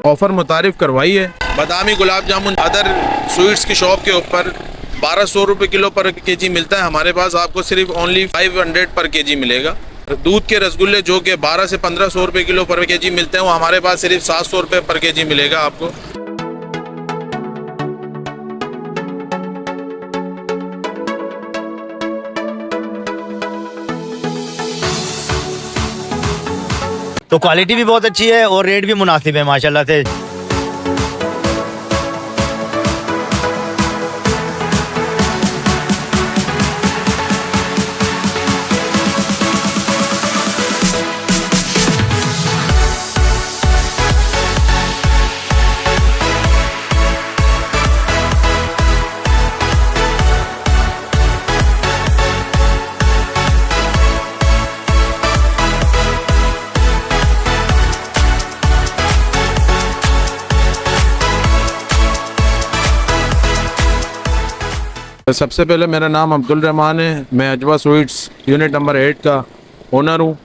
Offer मुतारिफ करवाई है। बादामी gulab jamun other sweets की शॉप के ऊपर 1200 रुपये किलो पर केजी मिलता है, हमारे पास आपको सिर्फ ओनली 500 पर केजी मिलेगा। दूध के रसगुल्ले जो कि 1200 से 1500 रुपये किलो पर केजी मिलते हैं, वो हमारे पास सिर्फ 700 रुपये पर केजी मिलेगा आपको। तो क्वालिटी भी बहुत अच्छी है और रेट भी मुनासिब है माशाल्लाह से। सबसे पहले मेरा नाम अब्दुल रहमान है, मैं अजवा स्वीट्स यूनिट नंबर 8 का ओनर हूँ।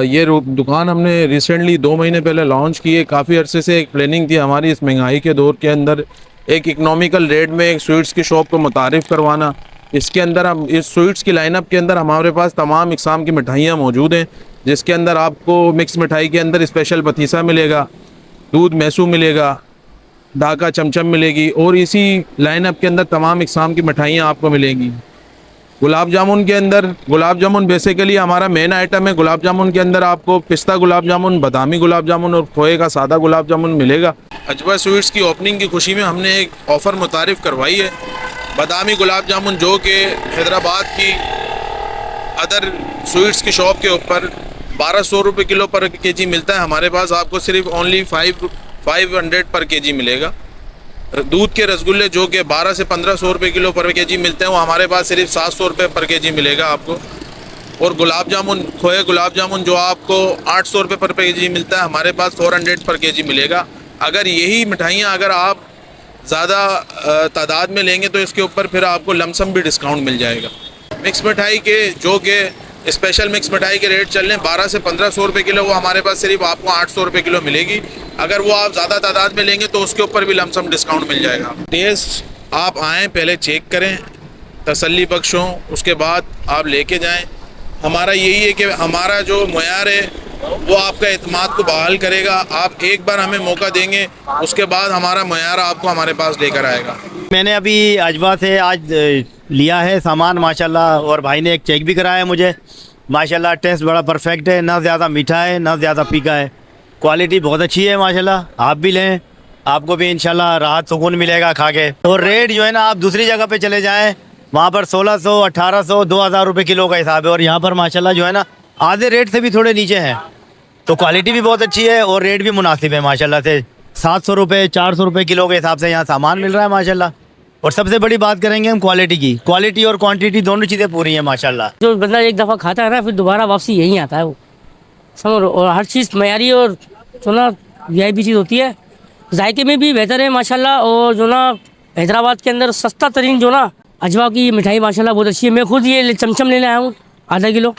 ये दुकान हमने रिसेंटली 2 महीने पहले लॉन्च की है। काफ़ी अरसे से एक प्लानिंग थी हमारी इस महंगाई के दौर के अंदर एक इकनॉमिकल रेट में एक स्वीट्स की शॉप को मुतारिफ़ करवाना। इसके अंदर हम इस स्वीट्स की लाइनअप के अंदर हमारे पास तमाम इकसाम की मिठाइयाँ मौजूद हैं, जिसके अंदर आपको मिक्स मिठाई के अंदर स्पेशल पतीसा मिलेगा, दूध मैसू मिलेगा, ढाका चमचम मिलेगी और इसी लाइनअप के अंदर तमाम इकसाम की मिठाइयाँ आपको मिलेंगी। गुलाब जामुन के अंदर गुलाब जामुन बेसिकली हमारा मेन आइटम है। गुलाब जामुन के अंदर आपको पिस्ता गुलाब जामुन, बादामी गुलाब जामुन और खोए का सादा गुलाब जामुन मिलेगा। अजवा स्वीट्स की ओपनिंग की खुशी में हमने एक ऑफ़र मुतारिफ़ करवाई है। बादामी गुलाब जामुन जो कि हैदराबाद की अदर स्वीट्स की शॉप के ऊपर 1200 रुपये किलो पर केजी मिलता है, हमारे पास आपको सिर्फ ओनली 500 पर केजी मिलेगा। दूध के रसगुल्ले जो कि 1200 से 1500 रुपये किलो पर केजी मिलते हैं, वो हमारे पास सिर्फ 700 रुपये पर केजी मिलेगा आपको। और गुलाब जामुन, खोए गुलाब जामुन जो आपको 800 रुपये पर केजी मिलता है, हमारे पास 400 पर केजी मिलेगा। अगर यही मिठाइयाँ अगर आप ज़्यादा तादाद में लेंगे तो इसके ऊपर फिर आपको लमसम भी डिस्काउंट मिल जाएगा। मिक्स मिठाई के जो कि स्पेशल मिक्स मिठाई के रेट चल रहे हैं 1200 से 1500 रुपये किलो, वो हमारे पास सिर्फ आपको 800 रुपये किलो मिलेगी। अगर वो आप ज़्यादा तादाद में लेंगे तो उसके ऊपर भी लमसम डिस्काउंट मिल जाएगा। टेस्ट आप आएँ, पहले चेक करें, तसल्ली बख्श हों, उसके बाद आप लेके जाएं। हमारा यही है कि हमारा जो मयार है वो आपका एतमाद को बहाल करेगा। आप एक बार हमें मौका देंगे, उसके बाद हमारा मयार आपको हमारे पास लेकर आएगा। मैंने अभी अजवा से आज लिया है सामान माशाल्लाह, और भाई ने एक चेक भी कराया मुझे माशाल्लाह। टेस्ट बड़ा परफेक्ट है, ना ज़्यादा मीठा है ना ज़्यादा फीका है, क्वालिटी बहुत अच्छी है माशाल्लाह। आप भी लें, आपको भी इंशाल्लाह राहत सुकून मिलेगा खा के। और रेट जो है ना, आप दूसरी जगह पे चले जाएं, वहाँ पर 1600, 1800, 2000 रुपये किलो का हिसाब है, और यहाँ पर माशाल्लाह जो है ना आधे रेट से भी थोड़े नीचे हैं। तो क्वालिटी भी बहुत अच्छी है और रेट भी मुनासिब है माशाल्लाह से। 700 रुपये, 400 रुपये किलो के हिसाब से यहाँ सामान मिल रहा है माशाल्लाह। और सबसे बड़ी बात करेंगे हम क्वालिटी की, क्वालिटी और क्वांटिटी दोनों चीज़ें पूरी हैं माशाल्लाह। जो बंदा एक दफ़ा खाता है ना, फिर दोबारा वापसी यहीं आता है वो, समझ। और हर चीज़ मयारी और जो ना वीआईपी चीज़ होती है, जायके में भी बेहतर है माशाल्लाह। और जो ना हैदराबाद के अंदर सस्ता तरीन जो ना अजवा की मिठाई माशाल्लाह बहुत अच्छी है। मैं खुद ये चमचम लेने आया हूँ आधा किलो।